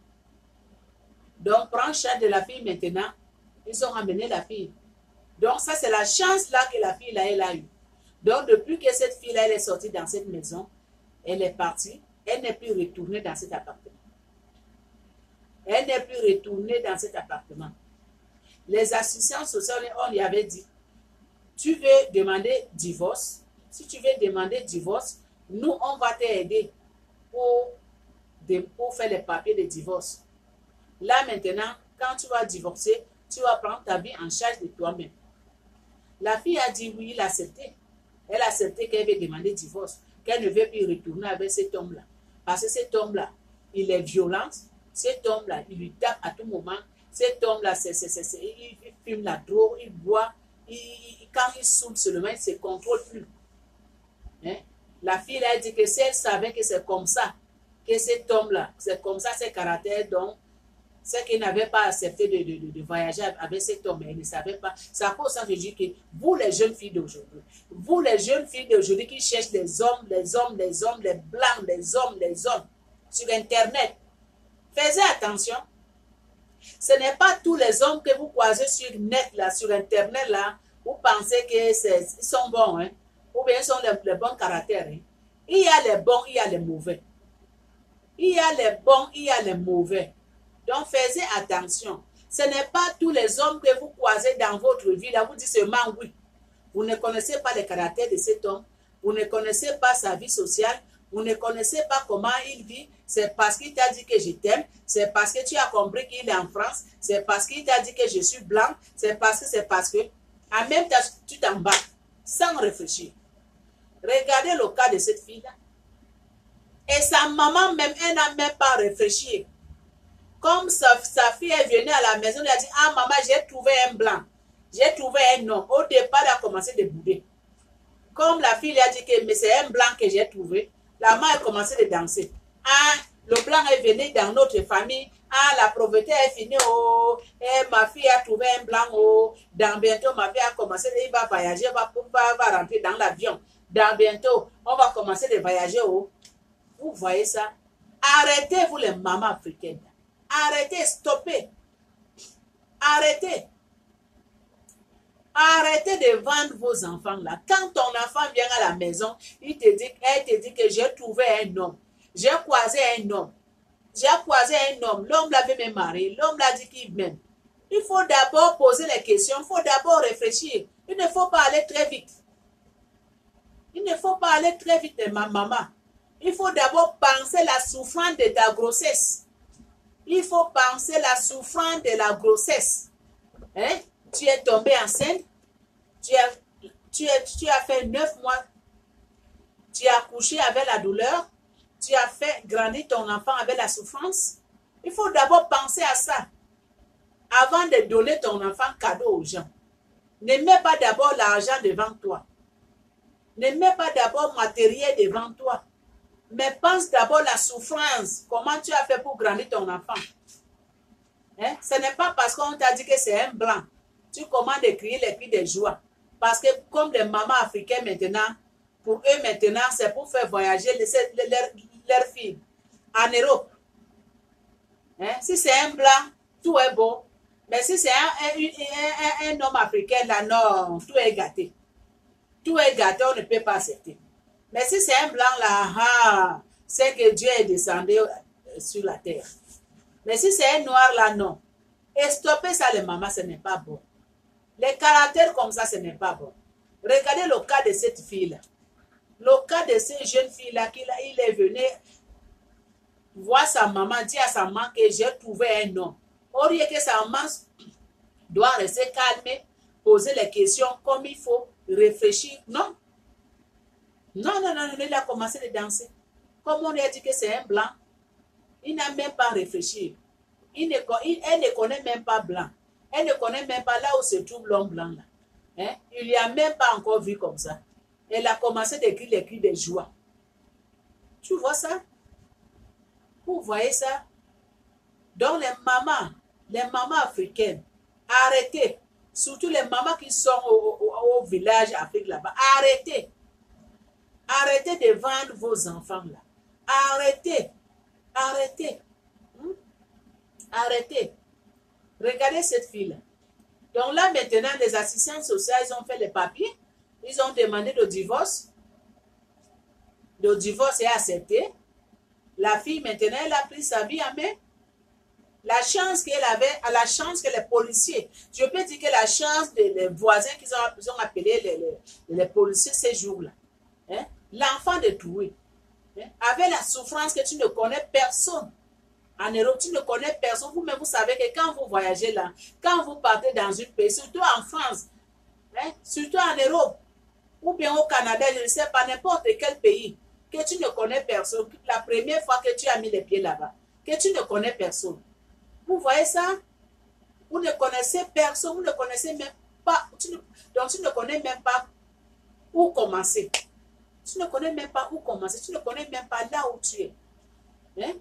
Donc, prendre charge de la fille maintenant, ils ont ramené la fille. Donc, ça, c'est la chance là que la fille là, elle a eue. Donc, depuis que cette fille là, elle est sortie dans cette maison, elle est partie, elle n'est plus retournée dans cet appartement. Elle n'est plus retournée dans cet appartement. Les assistants sociaux, on lui avait dit, tu veux demander divorce. Si tu veux demander divorce, nous, on va t'aider pour faire les papiers de divorce. Là, maintenant, quand tu vas divorcer, tu vas prendre ta vie en charge de toi-même. La fille a dit oui, il a accepté. Elle a accepté qu'elle veut demander divorce, qu'elle ne veut plus retourner avec cet homme-là. Parce que cet homme-là, il est violent. Cet homme-là, il lui tape à tout moment. Cet homme-là, il fume la drogue, il boit. Quand il saoule seulement, il ne se contrôle plus. Hein? La fille là, elle dit que si elle savait que c'est comme ça, que cet homme-là, c'est comme ça ses caractères, donc c'est qu'elle n'avait pas accepté de voyager avec cet homme, elle ne savait pas. C'est à cause de ça que je dis que vous les jeunes filles d'aujourd'hui, vous les jeunes filles d'aujourd'hui qui cherchent les hommes, les blancs, les hommes, sur Internet, faites attention. Ce n'est pas tous les hommes que vous croisez sur net, là, sur Internet, là, vous pensez qu'ils sont bons, hein? Ou bien ils sont les bons caractères. Hein? Il y a les bons, il y a les mauvais. Il y a les bons, il y a les mauvais. Donc, faites attention. Ce n'est pas tous les hommes que vous croisez dans votre vie. Là, vous dites seulement oui. Vous ne connaissez pas le caractère de cet homme. Vous ne connaissez pas sa vie sociale. Vous ne connaissez pas comment il vit. C'est parce qu'il t'a dit que je t'aime. C'est parce que tu as compris qu'il est en France. C'est parce qu'il t'a dit que je suis blanc. C'est parce que. En même temps, tu t'en bats sans réfléchir. Regardez le cas de cette fille-là. Et sa maman même, elle n'a même pas réfléchi. Comme sa fille est venue à la maison, elle a dit, ah maman, j'ai trouvé un blanc. J'ai trouvé un homme. Au départ, elle a commencé de bouder. Comme la fille a dit que c'est un blanc que j'ai trouvé, la maman a commencé de danser. Ah, le blanc est venu dans notre famille. Ah, la pauvreté est finie. Oh, et ma fille a trouvé un blanc. Oh, dans bientôt, ma fille a commencé, il va voyager, va rentrer dans l'avion. Dans bientôt, on va commencer de voyager. Oh. Vous voyez ça? Arrêtez-vous les mamans africaines. Arrêtez, stoppez. Arrêtez. Arrêtez de vendre vos enfants là. Quand ton enfant vient à la maison, elle te dit que j'ai trouvé un homme. J'ai croisé un homme. J'ai croisé un homme. L'homme l'avait même marié. L'homme l'a dit qu'il m'aime. Il faut d'abord poser les questions. Il faut d'abord réfléchir. Il ne faut pas aller très vite. Il ne faut pas aller très vite, ma maman. Il faut d'abord penser la souffrance de ta grossesse. Il faut penser la souffrance de la grossesse. Hein? Tu es tombée enceinte. Tu as fait 9 mois. Tu as accouché avec la douleur. Tu as fait grandir ton enfant avec la souffrance. Il faut d'abord penser à ça. Avant de donner ton enfant cadeau aux gens. Ne mets pas d'abord l'argent devant toi. Ne mets pas d'abord matériel devant toi. Mais pense d'abord la souffrance. Comment tu as fait pour grandir ton enfant. Hein? Ce n'est pas parce qu'on t'a dit que c'est un blanc. Tu commandes à crier les cris de joie. Parce que comme les mamans africaines maintenant, pour eux maintenant, c'est pour faire voyager leurs filles en Europe. Hein? Si c'est un blanc, tout est beau. Mais si c'est un homme africain, là, non, tout est gâté. Tout est gâté, on ne peut pas accepter. Mais si c'est un blanc là, c'est que Dieu est descendu sur la terre. Mais si c'est un noir là, non. Et stopper ça, les mamans, ce n'est pas bon. Les caractères comme ça, ce n'est pas bon. Regardez le cas de cette fille-là. Le cas de cette jeune fille-là, il est venu voir sa maman, dire à sa maman que j'ai trouvé un homme. Au lieu que sa maman doit rester calme, poser les questions comme il faut, réfléchir. Non. Non, il a commencé à danser. Comme on lui a dit que c'est un blanc, il n'a même pas réfléchi. Elle ne connaît même pas blanc. Elle ne connaît même pas là où se trouve l'homme blanc là. Hein? Il n'y a même pas encore vu comme ça. Elle a commencé à écrire les cris de joie. Tu vois ça? Vous voyez ça? Donc les mamans africaines, arrêtez. Surtout les mamans qui sont au village Afrique là-bas, arrêtez. Arrêtez de vendre vos enfants là. Arrêtez. Arrêtez. Arrêtez. Regardez cette fille-là. Donc là, maintenant, les assistants sociaux, ils ont fait les papiers. Ils ont demandé le divorce. Le divorce est accepté. La fille, maintenant, elle a pris sa vie en main. La chance qu'elle avait, la chance que les policiers, je peux dire que la chance des voisins qu'ils ont appelé les policiers ces jours-là. Hein? L'enfant de trouver. Hein? Avec la souffrance que tu ne connais personne. En Europe, tu ne connais personne. Vous-même, vous savez que quand vous voyagez là, quand vous partez dans une pays, surtout en France, hein, surtout en Europe, ou bien au Canada, je ne sais pas, n'importe quel pays, que tu ne connais personne, la première fois que tu as mis les pieds là-bas, que tu ne connais personne. Vous voyez ça? Vous ne connaissez personne, vous ne connaissez même pas, donc tu ne connais même pas où commencer. Tu ne connais même pas où commencer, tu ne connais même pas là où tu es. Hein?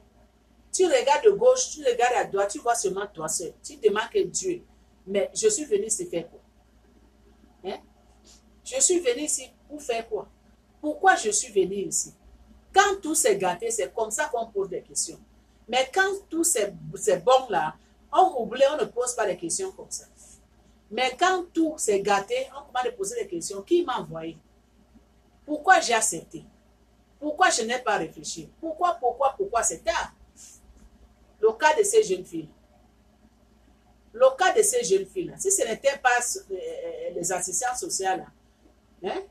Tu regardes de gauche, tu regardes à droite, tu vois seulement toi seul. Tu demandes que Dieu. Mais je suis venu ici faire quoi? Hein? Je suis venu ici pour faire quoi? Pourquoi je suis venu ici? Quand tout s'est gâté, c'est comme ça qu'on pose des questions. Mais quand tout c'est bon là, on oublie, on ne pose pas des questions comme ça. Mais quand tout s'est gâté, on commence à poser des questions. Qui m'a envoyé? Pourquoi j'ai accepté? Pourquoi je n'ai pas réfléchi? Pourquoi c'est tard? Le cas de ces jeunes filles. Le cas de ces jeunes filles, si ce n'était pas les assistants sociaux, hein?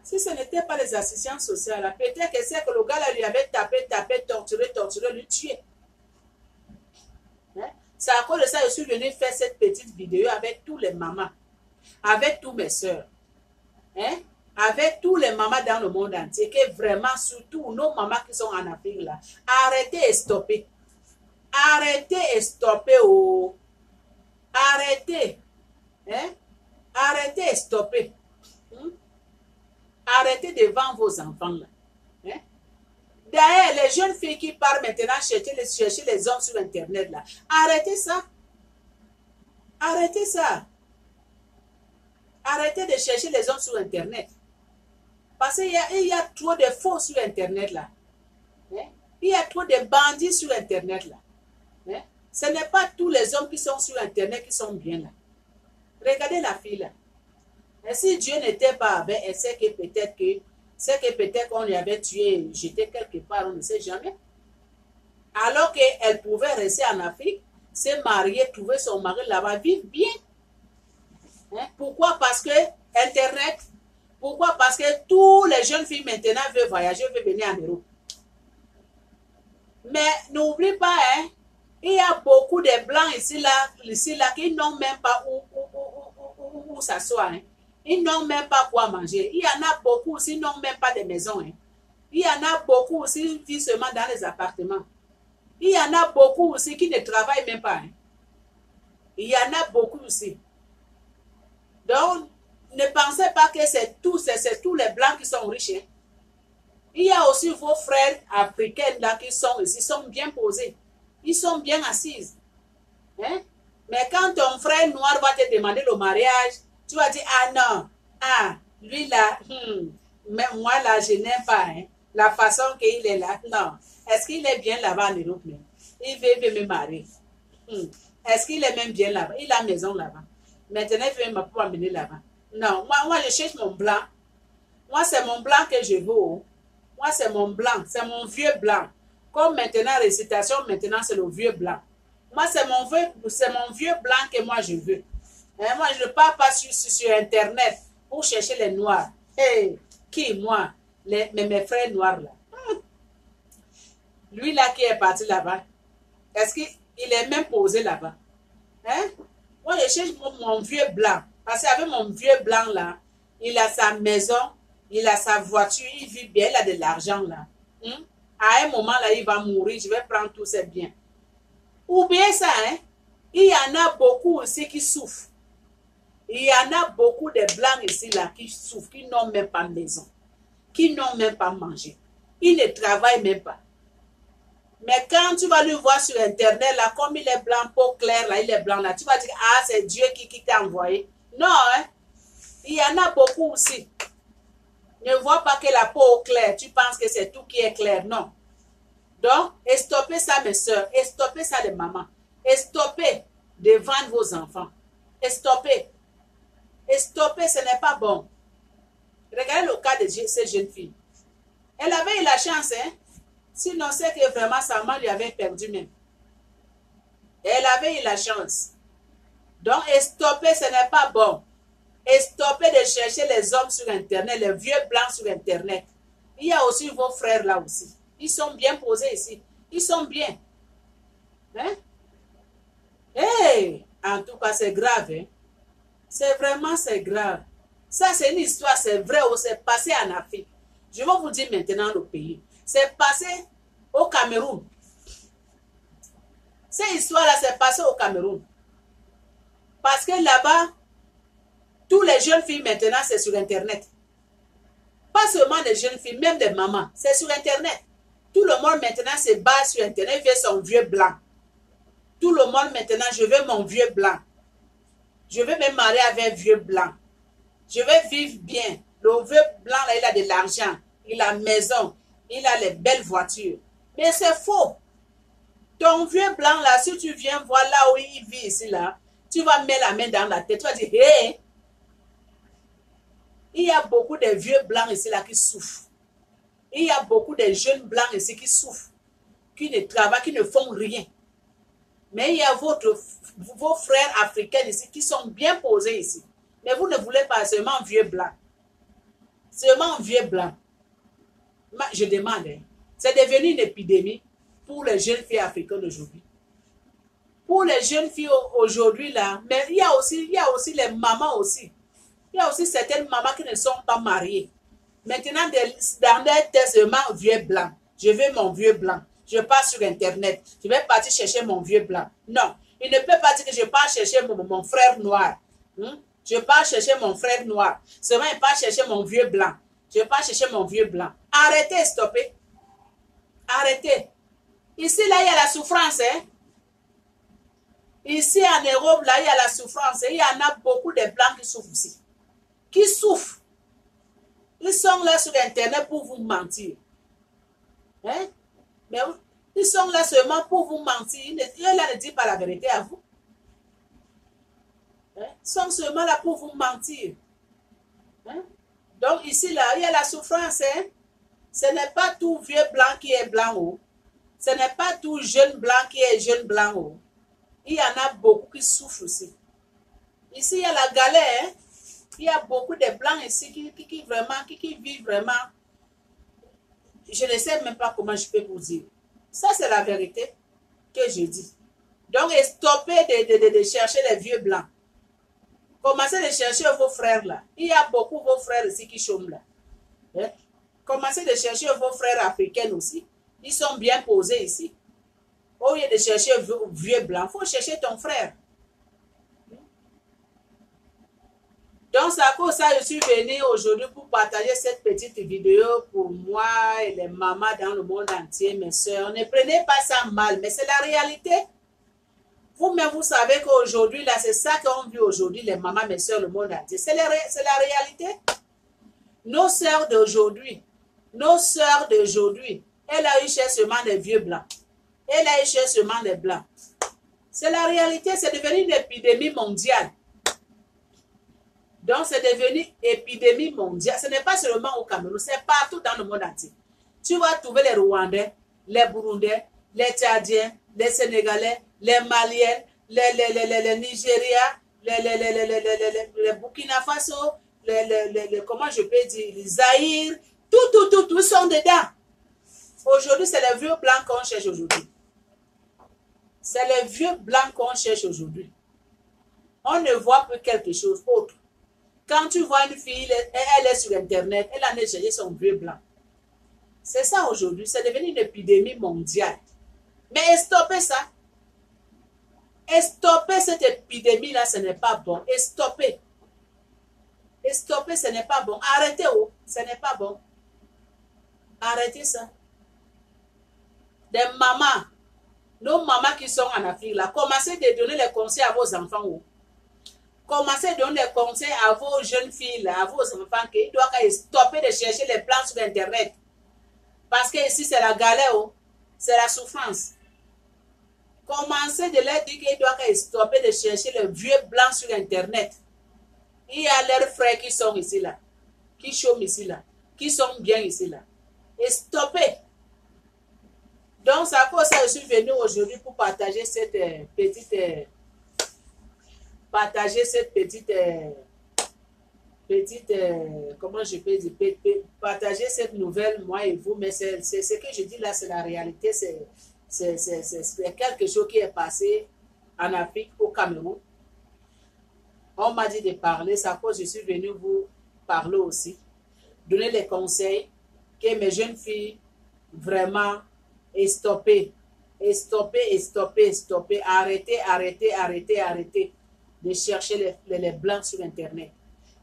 Si ce n'était pas les assistants sociaux, peut-être que c'est que le gars là, lui avait tapé, torturé, lui tué. Hein? C'est à cause de ça que je suis venue faire cette petite vidéo avec tous les mamans, avec tous mes soeurs, hein? Avec tous les mamans dans le monde entier, que vraiment, surtout nos mamans qui sont en Afrique là, arrêtez et stoppez. Arrêtez et stoppez. Oh. Arrêtez. Hein? Arrêtez et stoppez. Arrêtez de vendre vos enfants là. Hein? D'ailleurs, les jeunes filles qui partent maintenant chercher les hommes sur Internet là. Arrêtez ça. Arrêtez ça. Arrêtez de chercher les hommes sur Internet. Parce qu'il y a trop de faux sur Internet là. Hein? Il y a trop de bandits sur Internet là. Hein? Ce n'est pas tous les hommes qui sont sur Internet qui sont bien là. Regardez la fille là. Et si Dieu n'était pas avec elle, c'est que peut-être qu'on lui avait tué, jeté quelque part, on ne sait jamais. Alors qu'elle pouvait rester en Afrique, se marier, trouver son mari là-bas, vivre bien. Hein? Pourquoi? Parce que Internet. Pourquoi? Parce que tous les jeunes filles maintenant veulent voyager, veulent venir en Europe. Mais n'oublie pas, hein, il y a beaucoup de blancs ici là qui n'ont même pas où s'asseoir. Hein. Ils n'ont même pas quoi manger. Il y en a beaucoup aussi qui n'ont même pas de maison. Hein. Il y en a beaucoup aussi qui vivent seulement dans les appartements. Il y en a beaucoup aussi qui ne travaillent même pas. Hein. Il y en a beaucoup aussi. Donc, ne pensez pas que c'est tous les blancs qui sont riches. Hein. Il y a aussi vos frères africains là qui sont ici, sont bien posés. Ils sont bien assis. Hein? Mais quand ton frère noir va te demander le mariage, tu vas dire, ah non, ah, lui là, mais moi là, je n'aime pas. Hein? La façon qu'il est là, non. Est-ce qu'il est bien là-bas en Europe même? Il veut me marier. Est-ce qu'il est même bien là-bas? Il a une maison là-bas. Maintenant, il veut m'amener là-bas. Non, moi, je cherche mon blanc. Moi, c'est mon blanc que je veux. Moi, c'est mon blanc. C'est mon vieux blanc. Comme maintenant, récitation, maintenant, c'est le vieux blanc. Moi, c'est mon vieux blanc que moi, je veux. Et moi, je ne pars pas sur Internet pour chercher les noirs. Hey, qui, moi? Mes frères noirs, là. Lui, là, qui est parti là-bas. Est-ce qu'il est même posé là-bas? Hein? Moi, je cherche mon vieux blanc. Parce qu'avec mon vieux blanc, là, il a sa maison, il a sa voiture, il vit bien, il a de l'argent, là. À un moment, là, il va mourir, je vais prendre tous ses biens. Oubliez ça, hein? Il y en a beaucoup aussi qui souffrent. Il y en a beaucoup de blancs ici, là, qui souffrent, qui n'ont même pas de maison, qui n'ont même pas mangé. Ils ne travaillent même pas. Mais quand tu vas lui voir sur Internet, là, comme il est blanc, peau claire, là, il est blanc, là, tu vas dire, ah, c'est Dieu qui t'a envoyé. Non, hein? Il y en a beaucoup aussi. Ne vois pas que la peau claire, tu penses que c'est tout qui est clair. Non. Donc, stoppez ça, mes soeurs. Stoppez ça, les mamans. Stoppez de vendre vos enfants. Stoppez. Stoppez, ce n'est pas bon. Regardez le cas de cette jeune fille. Elle avait eu la chance, hein? Sinon, c'est que vraiment, sa maman lui avait perdu même. Elle avait eu la chance. Donc, stoppez, ce n'est pas bon. Stoppez de chercher les hommes sur Internet, les vieux blancs sur Internet. Il y a aussi vos frères là aussi. Ils sont bien posés ici. Ils sont bien. Hein? Hey! En tout cas, c'est grave. Hein? C'est grave. Ça, c'est une histoire, c'est vrai, ou c'est passé en Afrique. Je vais vous dire maintenant le pays. C'est passé au Cameroun. Cette histoire-là, c'est passé au Cameroun. Parce que là-bas, tous les jeunes filles maintenant, c'est sur Internet. Pas seulement des jeunes filles, même des mamans. C'est sur Internet. Tout le monde maintenant se base sur Internet. Il veut son vieux blanc. Tout le monde maintenant, je veux mon vieux blanc. Je veux me marier avec un vieux blanc. Je veux vivre bien. Le vieux blanc, là, il a de l'argent. Il a une maison. Il a les belles voitures. Mais c'est faux. Ton vieux blanc, là, si tu viens voir là où il vit ici, là, tu vas mettre la main dans la tête, tu vas dire, hé, il y a beaucoup de vieux blancs ici là qui souffrent. Il y a beaucoup de jeunes blancs ici qui souffrent, qui ne travaillent, qui ne font rien. Mais il y a vos frères africains ici qui sont bien posés ici. Mais vous ne voulez pas seulement vieux blanc. Seulement vieux blanc. Je demande, hein, c'est devenu une épidémie pour les jeunes filles africaines d'aujourd'hui. Pour les jeunes filles aujourd'hui là, mais il y a aussi les mamans aussi. Il y a aussi certaines mamans qui ne sont pas mariées. Maintenant, dans des tests seulement vieux blanc. Je veux mon vieux blanc. Je pars sur Internet. Je vais partir chercher mon vieux blanc. Non, il ne peut pas dire que je pars chercher mon frère noir. Je pars chercher mon frère noir. Seulement, il part chercher mon vieux blanc. Je pars chercher mon vieux blanc. Arrêtez, stoppez. Arrêtez. Ici, là, il y a la souffrance. Hein? Ici, en Europe, là, il y a la souffrance. Il y en a beaucoup de blancs qui souffrent ici. Qui souffrent. Ils sont là sur Internet pour vous mentir. Hein? Mais ils sont là seulement pour vous mentir. Ils ne disent pas la vérité à vous. Hein? Ils sont seulement là pour vous mentir. Hein? Donc ici, là, il y a la souffrance. Hein? Ce n'est pas tout vieux blanc qui est blanc. Oh. Ce n'est pas tout jeune blanc qui est jeune blanc. Oh. Il y en a beaucoup qui souffrent aussi. Ici, il y a la galère. Hein? Il y a beaucoup de blancs ici qui vivent vraiment. Je ne sais même pas comment je peux vous dire. Ça, c'est la vérité que je dis. Donc, stoppez de chercher les vieux blancs. Commencez de chercher vos frères là. Il y a beaucoup de vos frères ici qui chôment là. Hein? Commencez de chercher vos frères africains aussi. Ils sont bien posés ici. Au lieu de chercher vieux blancs, il faut chercher ton frère. Donc, c'est à cause de ça que je suis venue aujourd'hui pour partager cette petite vidéo pour moi et les mamans dans le monde entier, mes soeurs. Ne prenez pas ça mal, mais c'est la réalité. Vous-même, vous savez qu'aujourd'hui, là, c'est ça qu'on vit aujourd'hui, les mamans, mes soeurs, le monde entier. C'est la réalité. Nos soeurs d'aujourd'hui, elle a eu seulement des vieux blancs. Elle a eu seulement des blancs. C'est la réalité, c'est devenu une épidémie mondiale. Donc, c'est devenu une épidémie mondiale. Ce n'est pas seulement au Cameroun, c'est partout dans le monde entier. Tu vas trouver les Rwandais, les Burundais, les Tchadiens, les Sénégalais, les Maliens, les Nigériens, les Burkina Faso, comment je peux dire, les Zaïre, tout sont dedans. Aujourd'hui, c'est les vieux blancs qu'on cherche aujourd'hui. C'est les vieux blancs qu'on cherche aujourd'hui. On ne voit plus quelque chose autre. Quand tu vois une fille, elle est sur Internet, elle a cherché son vieux blanc. C'est ça aujourd'hui, c'est devenu une épidémie mondiale. Mais stoppez ça. Et stopper cette épidémie-là, ce n'est pas bon. Et stopper. Et stopper, ce n'est pas bon. Arrêtez, oh, ce n'est pas bon. Arrêtez ça. Des mamans, nos mamans qui sont en Afrique, là, commencez à donner les conseils à vos enfants. Oh. Commencez à donner des conseils à vos jeunes filles, là, à vos enfants, qu'ils doivent stopper de chercher les plans sur Internet. Parce que ici, c'est la galère, oh. C'est la souffrance. Commencez de leur dire qu'ils doivent stopper de chercher les vieux blancs sur Internet. Il y a leurs frères qui sont ici, là, qui chôment ici, là, qui sont bien ici, là. Et stoppez. Donc, c'est à cause de ça que je suis venue aujourd'hui pour partager cette comment je peux dire, partager cette nouvelle, moi et vous, mais c'est ce que je dis là, c'est la réalité, c'est quelque chose qui est passé en Afrique, au Cameroun. On m'a dit de parler, c'est à cause que je suis venue vous parler aussi, donner les conseils que mes jeunes filles, vraiment, stopper, arrêtez de chercher les blancs sur Internet.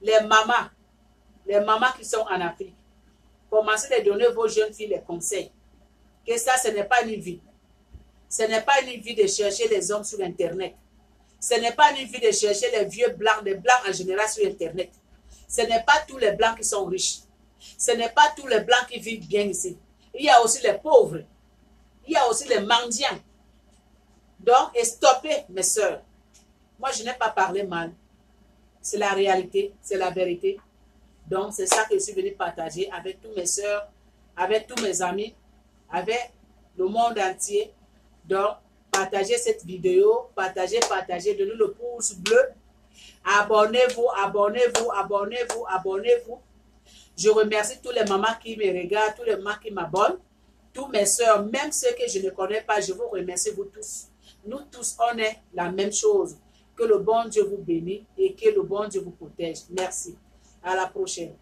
Les mamans qui sont en Afrique, commencez à donner vos jeunes filles les conseils. Que ça, ce n'est pas une vie. Ce n'est pas une vie de chercher les hommes sur Internet. Ce n'est pas une vie de chercher les vieux blancs, les blancs en général sur Internet. Ce n'est pas tous les blancs qui sont riches. Ce n'est pas tous les blancs qui vivent bien ici. Il y a aussi les pauvres. Il y a aussi les mendiants. Donc, stoppez, mes soeurs. Moi, je n'ai pas parlé mal. C'est la réalité, c'est la vérité. Donc, c'est ça que je suis venue partager avec tous mes soeurs, avec tous mes amis, avec le monde entier. Donc, partagez cette vidéo, partagez, donnez le pouce bleu. Abonnez-vous, abonnez-vous, abonnez-vous, abonnez-vous. Je remercie tous les mamans qui me regardent, tous les mamans qui m'abonnent, tous mes soeurs, même ceux que je ne connais pas, je vous remercie vous tous. Nous tous, on est la même chose. Que le bon Dieu vous bénisse et que le bon Dieu vous protège. Merci. À la prochaine.